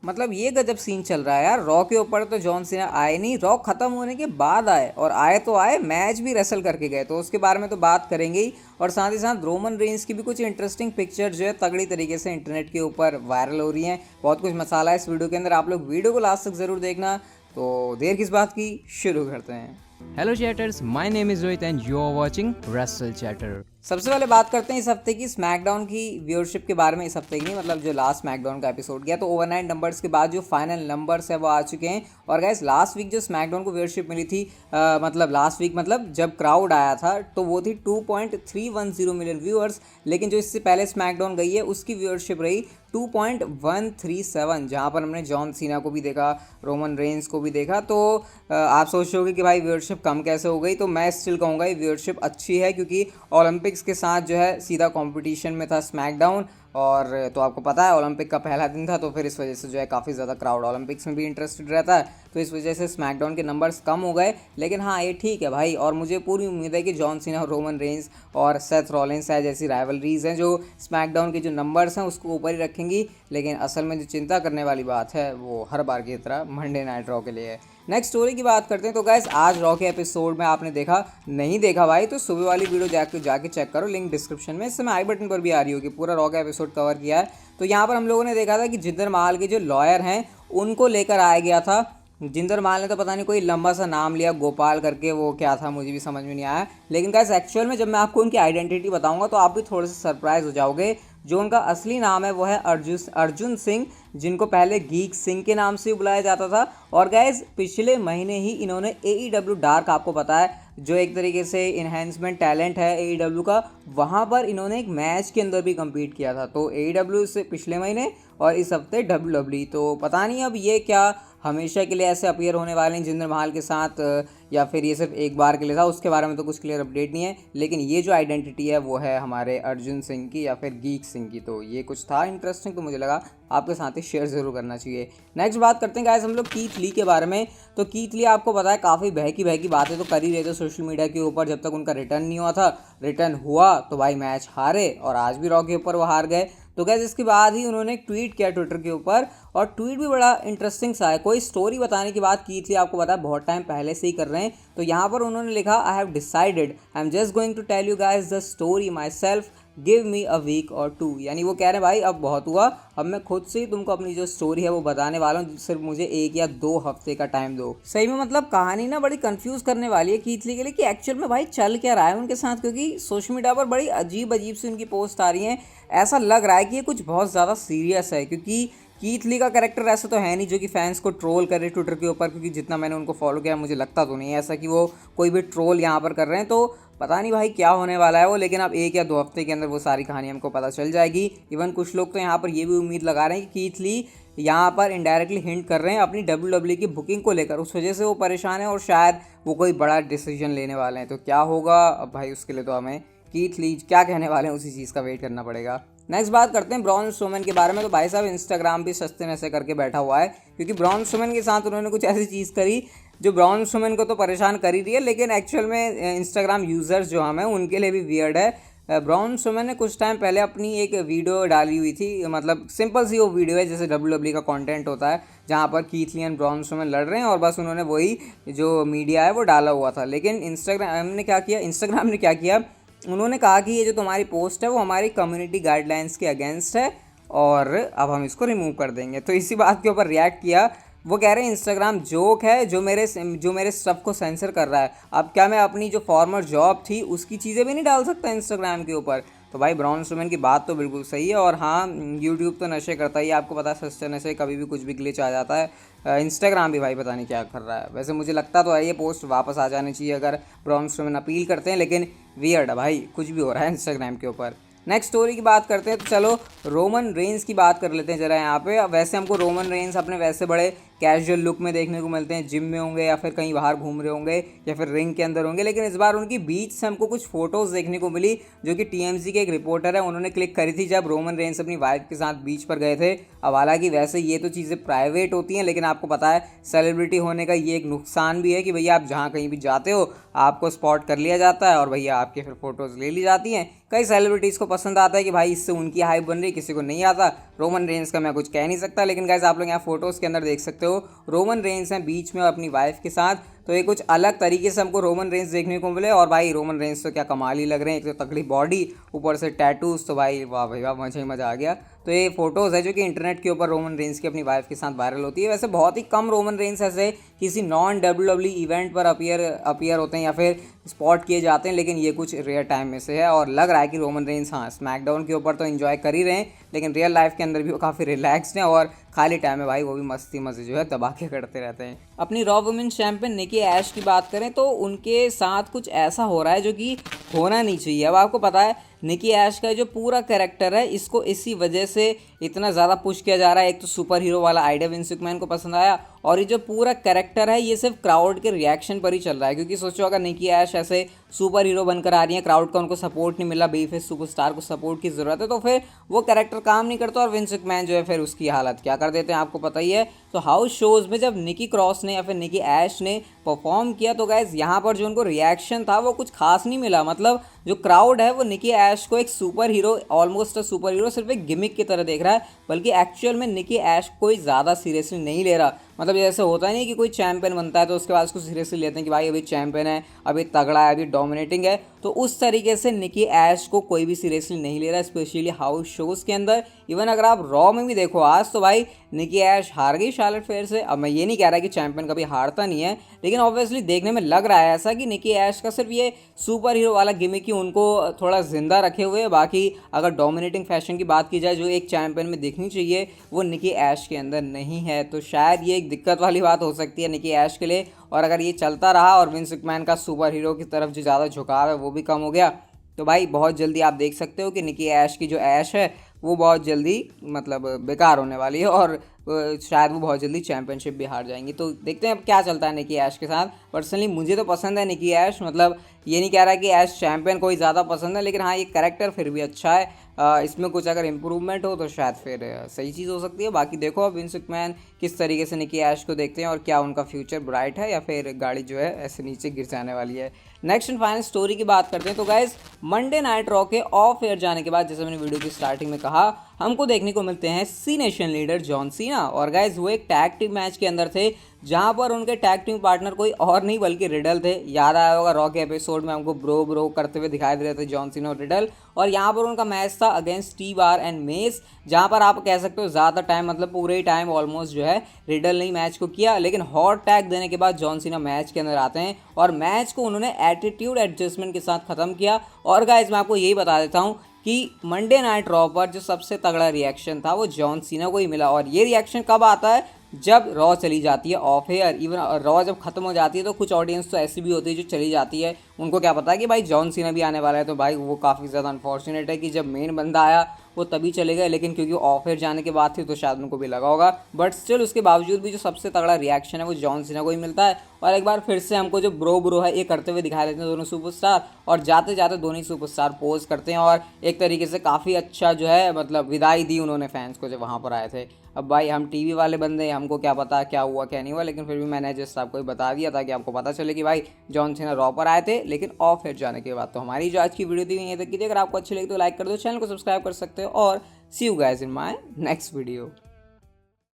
मतलब ये गजब सीन चल रहा है यार। रॉ के ऊपर तो जॉन सीना आए नहीं, रॉ खत्म होने के बाद आए, और आए तो आए, मैच भी रेसल करके गए, तो उसके बारे में तो बात करेंगे ही। और साथ ही साथ रोमन रेंज की भी कुछ इंटरेस्टिंग पिक्चर जो है तगड़ी तरीके से इंटरनेट के ऊपर वायरल हो रही हैं। बहुत कुछ मसाला है इस वीडियो के अंदर, आप लोग वीडियो को लास्ट तक जरूर देखना। तो देर किस बात की, शुरू करते हैं। Hello chatters, my name is Rohit and you are watching Wrestle Chatter. सबसे पहले बात करते हैं इस हफ्ते की स्मैकडाउन की व्यूअरशिप के बारे में। इस हफ्ते की नहीं, मतलब जो लास्ट स्मैकडाउन का एपिसोड गया, तो ओवरनाइट नंबर्स के बाद जो फाइनल नंबर्स है वो आ चुके हैं। और गाइस लास्ट वीक जो स्मैकडाउन को व्यूअरशिप मिली थी, मतलब लास्ट वीक मतलब जब क्राउड आया था तो वो थी 2.310 मिलियन व्यूअर्स। लेकिन जो इससे पहले स्मैकडाउन गई है उसकी व्यूअरशिप रही 2.137, जहाँ पर हमने जॉन सीना को भी देखा, रोमन रेंस को भी देखा। तो आप सोच रहे होगे कि भाई व्यूअरशिप कम कैसे हो गई, तो मैं स्टिल कहूँगा ये व्यूअरशिप अच्छी है, क्योंकि ओलंपिक्स के साथ जो है सीधा कंपटीशन में था स्मैकडाउन। और तो आपको पता है ओलंपिक का पहला दिन था, तो फिर इस वजह से जो है काफ़ी ज़्यादा क्राउड ओलंपिक्स में भी इंटरेस्टेड रहता है, तो इस वजह से स्मैकडाउन के नंबर्स कम हो गए। लेकिन हाँ, ये ठीक है भाई, और मुझे पूरी उम्मीद है कि जॉन सीना और रोमन रेंस और सेथ रॉलिंस है जैसी राइवलरीज हैं जो स्मैकडाउन के जो नंबर्स हैं उसको ऊपर ही रखेंगी। लेकिन असल में जो चिंता करने वाली बात है वो हर बार की तरह मंडे नाइट रॉ के लिए है। नेक्स्ट स्टोरी की बात करते हैं। तो गाइस आज रॉ के एपिसोड में आपने देखा, नहीं देखा भाई तो सुबह वाली वीडियो जाके चेक करो, लिंक डिस्क्रिप्शन में, इस समय आई बटन पर भी आ रही होगी। पूरा रॉ का एपिसोड कवर किया है। तो यहाँ पर हम लोगों ने देखा था कि जिंदर महल के जो लॉयर हैं उनको लेकर आया गया था। जिंदर महल ने तो पता नहीं कोई लंबा सा नाम लिया, गोपाल करके, वो क्या था मुझे भी समझ में नहीं आया। लेकिन गाइस एक्चुअल में जब मैं आपको उनकी आइडेंटिटी बताऊंगा तो आप भी थोड़े से सरप्राइज हो जाओगे। जो उनका असली नाम है वो है अर्जुन सिंह, जिनको पहले गीक सिंह के नाम से बुलाया जाता था। और गाइस पिछले महीने ही इन्होंने AEW डार्क, आपको पता है जो एक तरीके से इन्हेंसमेंट टैलेंट है AEW का, वहाँ पर इन्होंने एक मैच के अंदर भी कम्पीट किया था। तो AEW से पिछले महीने और इस हफ्ते WWE। तो पता नहीं अब ये क्या हमेशा के लिए ऐसे अपीयर होने वाले हैं जिंदर महल के साथ, या फिर ये सिर्फ एक बार के लिए था, उसके बारे में तो कुछ क्लियर अपडेट नहीं है। लेकिन ये जो आइडेंटिटी है वो है हमारे अर्जुन सिंह की या फिर गीक सिंह की। तो ये कुछ था इंटरेस्टिंग, तो मुझे लगा आपके साथ ही शेयर ज़रूर करना चाहिए। नेक्स्ट बात करते हैं गाइस हम लोग कीथ ली के बारे में। तो कीथ ली आपको पता है काफ़ी बहकी बातें तो कर ही रहे थे सोशल मीडिया के ऊपर, जब तक उनका रिटर्न नहीं हुआ था। रिटर्न हुआ तो भाई मैच हारे, और आज भी रॉ के ऊपर वो हार गए। तो गैस इसके बाद ही उन्होंने एक ट्वीट किया ट्विटर के ऊपर, और ट्वीट भी बड़ा इंटरेस्टिंग सा है। कोई स्टोरी बताने की बात की थी, आपको पता है बहुत टाइम पहले से ही कर रहे हैं। तो यहाँ पर उन्होंने लिखा, I have decided I am just going to tell you guys the story myself, give me a week or 2। यानी वो कह रहे हैं भाई अब बहुत हुआ, अब मैं खुद से ही तुमको अपनी जो स्टोरी है वो बताने वाला हूँ, सिर्फ मुझे 1 या 2 हफ्ते का टाइम दो। सही में मतलब कहानी ना बड़ी कंफ्यूज करने वाली है कीथ ली के लिए कि एक्चुअल में भाई चल क्या रहा है उनके साथ, क्योंकि सोशल मीडिया पर बड़ी अजीब सी उनकी पोस्ट आ रही हैं। ऐसा लग रहा है कि ये कुछ बहुत ज़्यादा सीरियस है, क्योंकि कीथ ली का कैरेक्टर ऐसा तो है नहीं जो कि फैंस को ट्रोल करे ट्विटर के ऊपर, क्योंकि जितना मैंने उनको फॉलो किया मुझे लगता तो नहीं है ऐसा कि वो कोई भी ट्रोल यहाँ पर कर रहे हैं। तो पता नहीं भाई क्या होने वाला है वो, लेकिन अब 1 या 2 हफ्ते के अंदर वो सारी कहानी हमको पता चल जाएगी। इवन कुछ लोग तो यहाँ पर ये भी उम्मीद लगा रहे हैं कि कीथ ली यहाँ पर इनडायरेक्टली हिंट कर रहे हैं अपनी WWE की बुकिंग को लेकर, उस वजह से वो परेशान है और शायद वो कोई बड़ा डिसीजन लेने वाले हैं। तो क्या होगा अब भाई, उसके लिए तो हमें कीथ ली क्या कहने वाले हैं उसी चीज़ का वेट करना पड़ेगा। नेक्स्ट बात करते हैं ब्रॉन स्ट्रोमैन के बारे में। तो भाई साहब इंस्टाग्राम भी सस्ते नशे करके बैठा हुआ है, क्योंकि ब्रॉन स्ट्रोमैन के साथ उन्होंने कुछ ऐसी चीज़ करी जो ब्रॉन स्ट्रोमैन को तो परेशान कर ही रही है, लेकिन एक्चुअल में इंस्टाग्राम यूज़र्स जो हम हैं उनके लिए भी वियर्ड है। ब्रॉन स्ट्रोमैन ने कुछ टाइम पहले अपनी एक वीडियो डाली हुई थी, मतलब सिंपल सी वो वीडियो है जैसे WWE का कंटेंट होता है, जहाँ पर Keith Lee and Braun Strowman लड़ रहे हैं, और बस उन्होंने वही जो मीडिया है वो डाला हुआ था। लेकिन इंस्टाग्राम ने क्या किया, उन्होंने कहा कि ये जो तुम्हारी पोस्ट है वो हमारी कम्युनिटी गाइडलाइंस के अगेंस्ट है और अब हम इसको रिमूव कर देंगे। तो इसी बात के ऊपर रिएक्ट किया। वो कह रहे हैं इंस्टाग्राम जोक है जो मेरे स्टफ को सेंसर कर रहा है। अब क्या मैं अपनी जो फॉर्मर जॉब थी उसकी चीज़ें भी नहीं डाल सकता इंस्टाग्राम के ऊपर? तो भाई ब्रॉन स्ट्रोमैन की बात तो बिल्कुल सही है। और हाँ, यूट्यूब तो नशे करता ही है, आपको पता है सस्ते नशे, कभी भी कुछ भी ग्लिच आ जाता है। इंस्टाग्राम भी भाई पता नहीं क्या कर रहा है। वैसे मुझे लगता तो है ये पोस्ट वापस आ जानी चाहिए अगर ब्रॉन स्ट्रोमैन अपील करते हैं, लेकिन वियर्ड है भाई, कुछ भी हो रहा है इंस्टाग्राम के ऊपर। नेक्स्ट स्टोरी की बात करते हैं, तो चलो रोमन रेंस की बात कर लेते हैं ज़रा यहाँ पे। वैसे हमको रोमन रेंस अपने वैसे बड़े कैजुअल लुक में देखने को मिलते हैं, जिम में होंगे या फिर कहीं बाहर घूम रहे होंगे या फिर रिंग के अंदर होंगे, लेकिन इस बार उनकी बीच से हमको कुछ फोटोज़ देखने को मिली जो कि TMZ के एक रिपोर्टर है उन्होंने क्लिक करी थी जब रोमन रेंस अपनी वाइफ के साथ बीच पर गए थे। अब हालांकि वैसे ये तो चीज़ें प्राइवेट होती हैं, लेकिन आपको पता है सेलिब्रिटी होने का ये एक नुकसान भी है कि भैया आप जहाँ कहीं भी जाते हो आपको स्पॉट कर लिया जाता है और भैया आपके फिर फोटोज़ ले ली जाती हैं। कई सेलिब्रिटीज़ को पसंद आता है कि भाई इससे उनकी हाइप बन रही है, किसी को नहीं आता। रोमन रेंस का मैं कुछ कह नहीं सकता, लेकिन गाइस आप लोग यहाँ फोटोज़ के अंदर देख सकते हो रोमन रेंस हैं बीच में अपनी वाइफ के साथ। तो ये कुछ अलग तरीके से हमको रोमन रेंस देखने को मिले। और भाई रोमन रेंस तो क्या कमाल ही लग रहे हैं, एक तो तगड़ी बॉडी, ऊपर से टैटूज, तो भाई वाह भाई वाह, मज़ा ही मज़ा आ गया। तो ये फोटोज़ है जो कि इंटरनेट के ऊपर रोमन रेंस की अपनी वाइफ के साथ वायरल होती है। वैसे बहुत ही कम रोमन रेंस ऐसे किसी नॉन WWE इवेंट पर अपीयर होते हैं या फिर स्पॉट किए जाते हैं, लेकिन ये कुछ रेयर टाइम में से है। और लग रहा है कि रोमन रेंस हाँ स्मैकडाउन के ऊपर तो एंजॉय कर ही रहे हैं, लेकिन रियल लाइफ के अंदर भी वो काफ़ी रिलैक्स्ड हैं और खाली टाइम में भाई वो भी मस्ती मज़े जो है दबा के करते रहते हैं। अपनी रॉ वुमेन्स चैंपियन निकी ऐश की बात करें तो उनके साथ कुछ ऐसा हो रहा है जो कि होना नहीं चाहिए। अब आपको पता है निकी ऐश का जो पूरा कैरेक्टर है इसको इसी वजह से इतना ज़्यादा पुश किया जा रहा है। एक तो सुपर हीरो वाला आइडिया विंस मैकमैन को पसंद आया, और ये जो पूरा कैरेक्टर है ये सिर्फ क्राउड के रिएक्शन पर ही चल रहा है। क्योंकि सोचो अगर निकी ऐश ऐसे सुपर हीरो बनकर आ रही है, क्राउड का उनको सपोर्ट नहीं मिला, बेफेस सुपरस्टार को सपोर्ट की ज़रूरत है, तो फिर वो कैरेक्टर काम नहीं करता और विंस मैकमैन जो है फिर उसकी हालत क्या कर देते हैं आपको पता ही है। तो हाउस शोज़ में जब निकी क्रॉस ने या फिर निकी ऐश ने परफॉर्म किया तो गाइज यहाँ पर जो उनको रिएक्शन था वो कुछ खास नहीं मिला। मतलब जो क्राउड है वो निकी ऐश को एक super hero, almost super hero, सिर्फ एक गिमिक की तरह देख रहा है, बल्कि एक्चुअल में निकी ऐश कोई ज़्यादा सीरियसली नहीं ले रहा। मतलब जैसे होता नहीं कि कोई चैंपियन बनता है तो उसके बाद उसको सीरियसली लेते हैं कि भाई अभी चैंपियन है, अभी तगड़ा है, अभी डोमिनेटिंग है। तो उस तरीके से निकी ऐश को कोई भी सीरियसली नहीं ले रहा, स्पेशली हाउस शोज़ के अंदर। इवन अगर आप रॉ में भी देखो आज तो भाई निकी ऐश हार गई शार्लेट फेयर से। अब मैं ये नहीं कह रहा कि चैंपियन कभी हारता नहीं है, लेकिन ऑब्वियसली देखने में लग रहा है ऐसा कि निकी ऐश का सिर्फ ये सुपर हीरो वाला गिमिक ही उनको थोड़ा जिंदा रखे हुए है। बाकी अगर डोमिनेटिंग फैशन की बात की जाए जो एक चैंपियन में दिखनी चाहिए वो निकी ऐश के अंदर नहीं है। तो शायद ये एक दिक्कत वाली बात हो सकती है निकी ऐश के लिए। और अगर ये चलता रहा और विंस मैकमैन का सुपर हीरो की तरफ जो ज़्यादा झुकाव है वो भी कम हो गया, तो भाई बहुत जल्दी आप देख सकते हो कि निकी ऐश की जो ऐश है वो बहुत जल्दी मतलब बेकार होने वाली है, और शायद वो बहुत जल्दी चैंपियनशिप भी हार जाएंगी। तो देखते हैं अब क्या चलता है निकी ऐश के साथ। पर्सनली मुझे तो पसंद है निकी ऐश, मतलब ये नहीं कह रहा कि ऐश चैंपियन कोई ज़्यादा पसंद है, लेकिन हाँ ये कैरेक्टर फिर भी अच्छा है। इसमें कुछ अगर इम्प्रूवमेंट हो तो शायद फिर सही चीज़ हो सकती है। बाकी देखो अब विंस मैकमैन किस तरीके से निकी ऐश को देखते हैं और क्या उनका फ्यूचर ब्राइट है या फिर गाड़ी जो है ऐसे नीचे गिर जाने वाली है। नेक्स्ट एंड फाइनल स्टोरी की बात करते हैं तो गाइज मंडे नाइट रॉ के ऑफ एयर जाने के बाद, जैसे मैंने वीडियो की स्टार्टिंग में कहा, हमको देखने को मिलते हैं सी नेशन लीडर जॉन सीना। और गाइज वो एक टैग टीम मैच के अंदर थे जहां पर उनके टैग टीम पार्टनर कोई और नहीं बल्कि रिडल थे। याद आया होगा रॉ के एपिसोड में हमको ब्रो ब्रो करते हुए दिखाई दे रहे थे जॉन सीना और रिडल। और यहाँ पर उनका मैच था against Steve R and Mace, जहाँ पर आप कह सकते हो ज़्यादा टाइम मतलब पूरे ही टाइम ऑलमोस्ट जो है रिडल ने मैच को किया। लेकिन हॉट टैग देने के बाद जॉन सीना मैच के अंदर आते हैं और मैच को उन्होंने एटीट्यूड एडजस्टमेंट के साथ ख़त्म किया। और गाइज मैं आपको यही बता देता हूँ कि मंडे नाइट रॉ पर जो सबसे तगड़ा रिएक्शन था वो जॉन सीना को ही मिला। और ये रिएक्शन कब आता है? जब रॉ चली जाती है ऑफ एयर। इवन रॉ जब खत्म हो जाती है तो कुछ ऑडियंस तो ऐसी भी होती है जो चली जाती है, उनको क्या पता है कि भाई जॉन सीना भी आने वाला है। तो भाई वो काफ़ी ज़्यादा अनफॉर्चुनेट है कि जब मेन बंदा आया वो तभी चले गए, लेकिन क्योंकि ऑफ एयर जाने के बाद थी तो शायद उनको भी लगा होगा। बट स्टिल उसके बावजूद भी जो सबसे तगड़ा रिएक्शन है वो जॉन सीना को ही मिलता है। और एक बार फिर से हमको जो ब्रो ब्रो है ये करते हुए दिखाई देते हैं दोनों सुपरस्टार, और जाते जाते दोनों ही सुपरस्टार पोज करते हैं और एक तरीके से काफ़ी अच्छा जो है मतलब विदाई दी उन्होंने फैंस को जब वहाँ पर आए थे। अब भाई हम टीवी वाले बंदे हैं, हमको क्या पता क्या हुआ क्या नहीं हुआ, लेकिन फिर भी मैंने जस्ट आपको बता दिया था कि आपको पता चले कि भाई जॉन सीना रॉ पर आए थे लेकिन ऑफ एयर जाने के बाद। तो हमारी जो आज की वीडियो थी ये तक की थी। अगर आपको अच्छी लगी तो लाइक कर दो, चैनल को सब्सक्राइब कर सकते हो, और see you guys in my next video.